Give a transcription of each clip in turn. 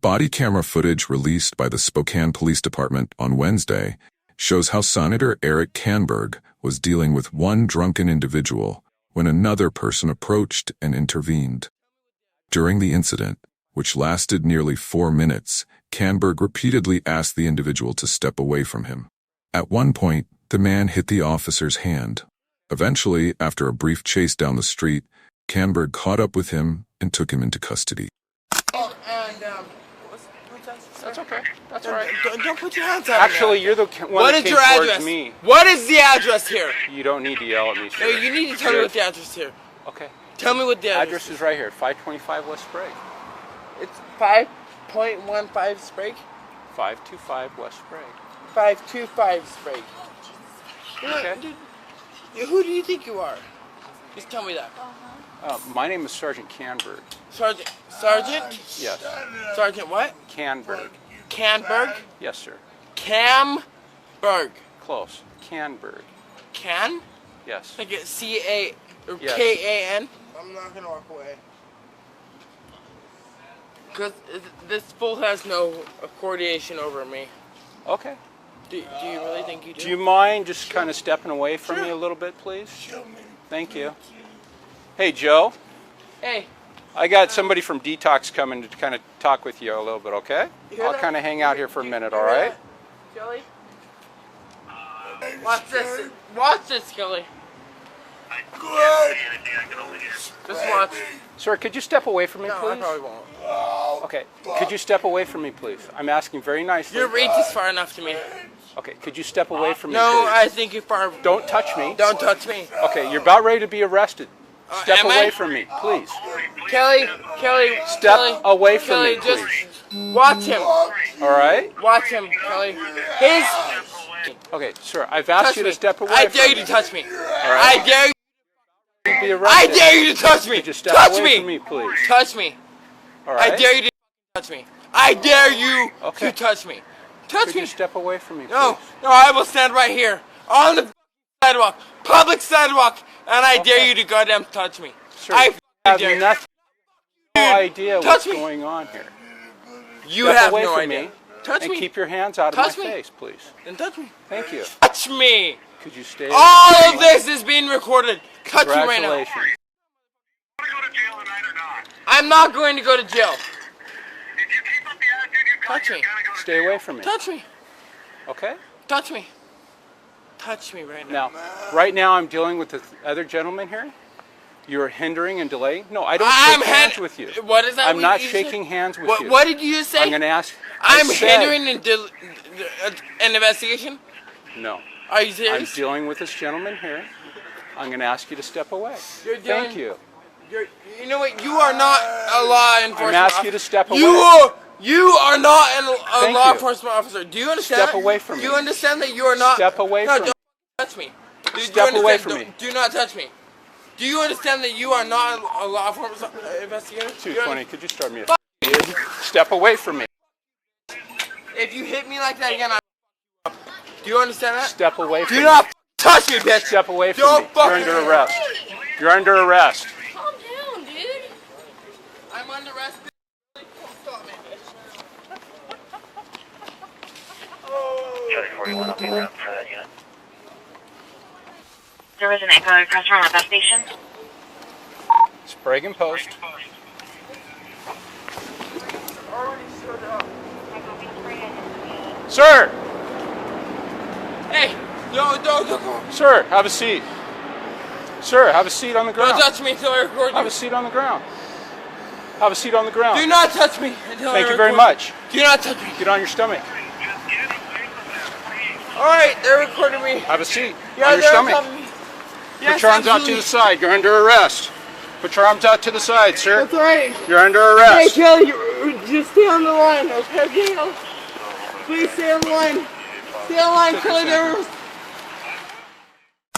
Body camera footage released by the Spokane Police Department on Wednesday shows how Senator Eric Canberg was dealing with one drunken individual when another person approached and intervened. During the incident, which lasted nearly 4 minutes, Canberg repeatedly asked the individual to step away from him. At one point, the man hit the officer's hand. Eventually, after a brief chase down the street, Canberg caught up with him and took him into custody. That's okay. That's all right. Don't put your hands out. Actually, you're the one that came towards me. What is the address here? You don't need to yell at me, sir. No, you need to tell me what the address here. Okay. Tell me what the address is right here, 525 West Sprague. It's 5.15 Sprague? 525 West Sprague. 525 Sprague. Okay. Dude, who do you think you are? Just tell me that. My name is Sergeant Canberg. Sergeant? Yes. Sergeant what? Canberg. Canberg? Yes, sir. Camberg. Close. Canberg. Can? Yes. Like a C-A or Yes. K-A-N? I'm not gonna walk away. Because this fool has no coordination over me. Okay. Do you really think you do? Do you mind just kind of stepping away from me a little bit, please? Thank you. Hey, Joe. Hey. I got somebody from Detox coming to kind of talk with you a little bit, okay? I'll kind of hang out here for a minute, all right? Kelly? Watch this. Watch this, Kelly. Just watch. Sir, could you step away from me, No, please? I probably won't. Okay. Could you step away from me, please? I'm asking very nicely. Your reach is far enough to me. Okay. Could you step away from me, No, please? I think you're far. Don't touch me. Don't touch me. Okay. You're about ready to be arrested. Step am away I? from me, please. Kelly, Step away from Kelly, me, just please. watch him. All right? Watch him, Kelly. Okay, sir, I've asked you to step away I from dare me. you to touch me. All right? I dare you. Be I arrested. dare you to touch me. Could you step Touch away me. from me, please? Touch me. All right? I dare you to touch me. I dare you to touch me. Touch Could me. you step away from me, please? No, I will stand right here on the sidewalk, public sidewalk, and I dare you to goddamn touch me. Sir, I have dare you. no idea touch what's me. going on here. You Step have away no from idea. me Touch and me. keep your hands out of Touch my me. face, please. Then touch me. Thank you. Touch me. Could you stay? All of this is being recorded. Touch me right now. Congratulations. I'm not going to go to jail. Touch me. Stay away from me. Touch me. Okay? Touch me. Touch me right now. Now, right now I'm dealing with the other gentleman here. You're hindering and delaying. No, I don't I'm shake hands with you. What is that? I'm not you shaking said? hands with What, you. What did you say? I'm going to ask. I'm I said- hindering an investigation? No. Are you I'm serious? dealing with this gentleman here. I'm going to ask you to step away. You're dealing- Thank you. You know what? You are not a law enforcement I'm asking you to step away. You are not a Thank law you. enforcement officer. Do you understand? Step away from Do me. you understand that you are not? Step away no, from don't touch me. Do you Step away understand? from me. Do not touch me. Do you understand that you are not a law enforcement investigator? 220, could you start me a step away from me? If you hit me like that again, do you understand that? Step away from Do me. not touch me, bitch. Step away from Don't me. You're fucking- under arrest. You're under arrest. Calm down, dude. I'm under arrest. Stop me, bitch. Charlie 41, I'll be around for that unit. There was an echo request from our bus station. Sprague and Post. Already showed up. Sir! Hey, don't go. Sir, have a seat. Sir, have a seat on the Don't ground. touch me until I record Have you. a seat on the ground. Have a seat on the ground. Do not touch me until I Thank you record very much. Do not touch me. Get on your stomach. Alright, they're recording me. Have a seat Yeah, on your they're stomach. recording me. Yes, Put your arms out to absolutely. the side. You're under arrest. Put your arms out to the side, sir. That's alright. You're under Hey, arrest. Kelly, just stay on the line, okay, Gail? Please stay on the line. Stay on the line, Kelly. They're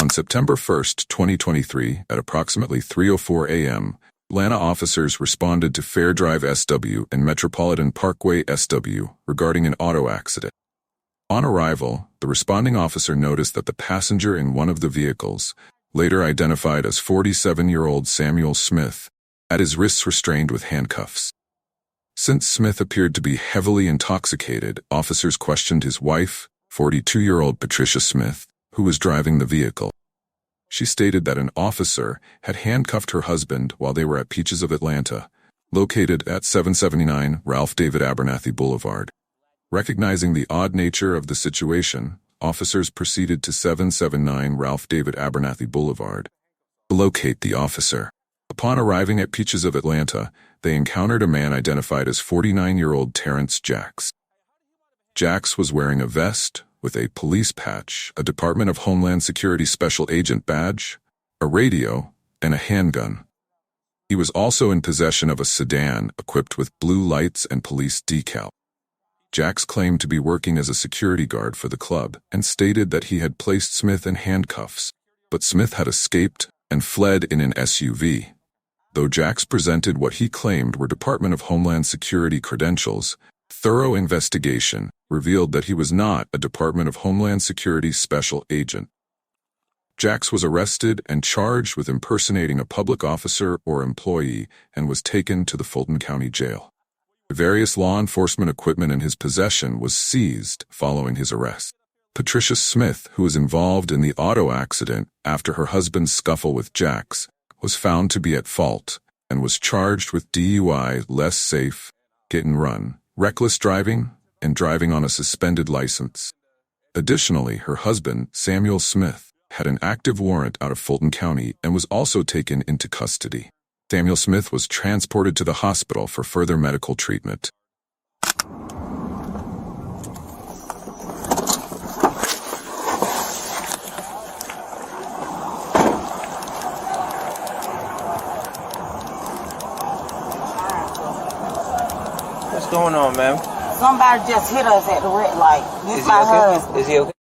On September 1st, 2023, at approximately 3:04 a.m., Atlanta officers responded to Fair Drive SW and Metropolitan Parkway SW regarding an auto accident. On arrival, the responding officer noticed that the passenger in one of the vehicles, later identified as 47-year-old Samuel Smith, had his wrists restrained with handcuffs. Since Smith appeared to be heavily intoxicated, officers questioned his wife, 42-year-old Patricia Smith, who was driving the vehicle. She stated that an officer had handcuffed her husband while they were at Peaches of Atlanta, located at 779 Ralph David Abernathy Boulevard. Recognizing the odd nature of the situation, officers proceeded to 779 Ralph David Abernathy Boulevard to locate the officer. Upon arriving at Peaches of Atlanta, they encountered a man identified as 49-year-old Terrence Jacks. Jacks was wearing a vest with a police patch, a Department of Homeland Security Special Agent badge, a radio, and a handgun. He was also in possession of a sedan equipped with blue lights and police decal. Jacks claimed to be working as a security guard for the club and stated that he had placed Smith in handcuffs, but Smith had escaped and fled in an SUV. Though Jacks presented what he claimed were Department of Homeland Security credentials, thorough investigation revealed that he was not a Department of Homeland Security special agent. Jacks was arrested and charged with impersonating a public officer or employee and was taken to the Fulton County Jail. Various law enforcement equipment in his possession was seized following his arrest. Patricia Smith, who was involved in the auto accident after her husband's scuffle with Jacks, was found to be at fault and was charged with DUI, less safe, hit and run, reckless driving, and driving on a suspended license. Additionally, her husband, Samuel Smith, had an active warrant out of Fulton County and was also taken into custody. Samuel Smith was transported to the hospital for further medical treatment. What's going on, ma'am? Somebody just hit us at the red light. This my husband. Is he okay?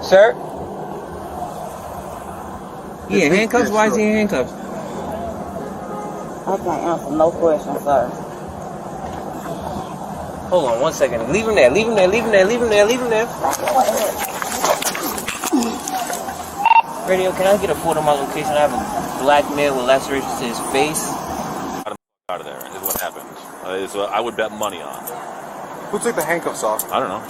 Sir? He in handcuffs? Why is he in handcuffs? I can't answer no questions, sir. Hold on 1 second. Leave him there. Leave him there. Leave him there. Leave him there. Leave him there. Radio, can I get a photo of my location? I have a black male with lacerations to his face. Out of there is what happened. Is what I would bet money on. Who took the handcuffs off? I don't know.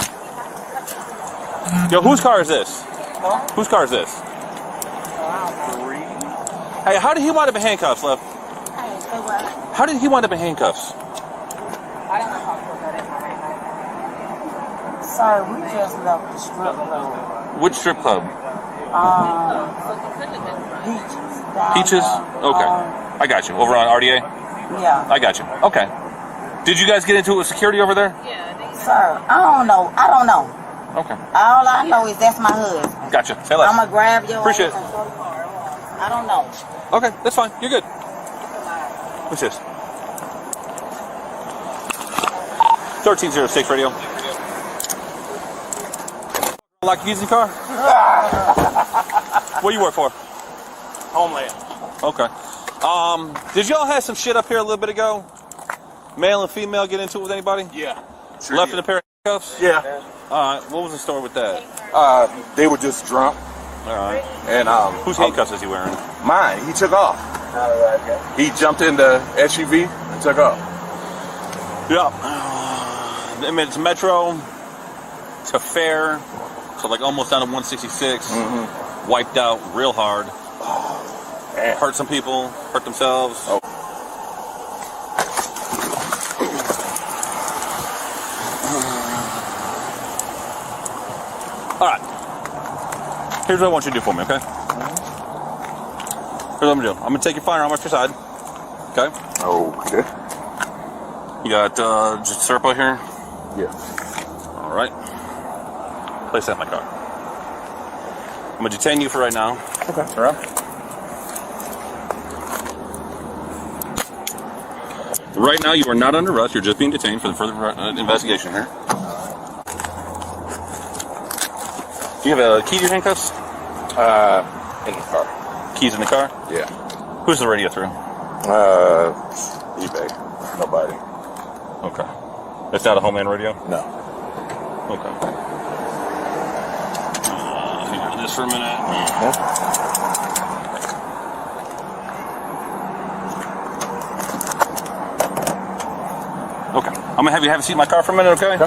Yo, whose car is this? Huh? Whose car is this? Hey, how did he wind up in handcuffs, love? How did he wind up in handcuffs? Sir, we just left the strip club. Which strip club? Peaches. Peaches? Okay. I got you. Over on RDA? Yeah. I got you. Okay. Did you guys get into it with security over there? Sir, I don't know. Okay. All I know is that's my husband. Gotcha. Say less. I'm going to grab your Appreciate it. I don't know. Okay, that's fine. You're good. What's this? 1306 radio. Like using the car? What do you work for? Homeland. Okay. Did y'all have some shit up here a little bit ago? Male and female get into it with anybody? Yeah. Sure Left did. in a pair of handcuffs? Yeah. Alright, what was the story with that? They were just drunk. Alright. And whose handcuffs is he wearing? mine. He took off. He jumped in the SUV and took off. Yeah. I mean, it's Metro to Fair, so like almost down to 166. Mm-hmm. Wiped out real hard. Man. Hurt some people, hurt themselves. Oh. All right. Here's what I want you to do for me, okay? Here's what I'm gonna do. I'm gonna take your firearm off your side. Okay? Okay. You got just syrup out here? Yeah. All right. Place that in my car. I'm gonna detain you for right now. Okay. All right. Right now, you are not under arrest. You're just being detained for the further investigation here. Do you have a key to your handcuffs? In the car. Keys in the car? Yeah. Who's the radio through? eBay. Nobody. Okay. It's not a Homeland radio? No. Okay. Hang on this for a minute. I'm gonna have you have a seat in my car for a minute, okay?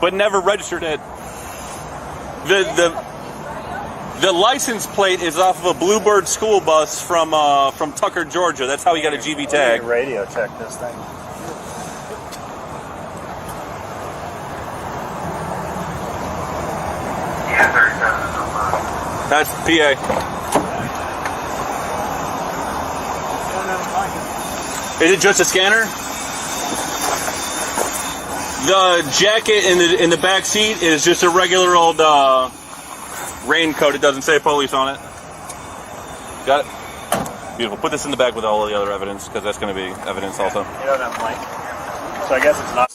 But never registered it. The license plate is off of a Bluebird school bus from Tucker, Georgia. That's how he got a GB tag. Radio check this thing. That's PA. Is it just a scanner? The jacket in the back seat is just a regular old raincoat. It doesn't say police on it. Got it? Beautiful. Put this in the bag with all of the other evidence, because that's going to be evidence also. You don't have a mic. So I guess it's not.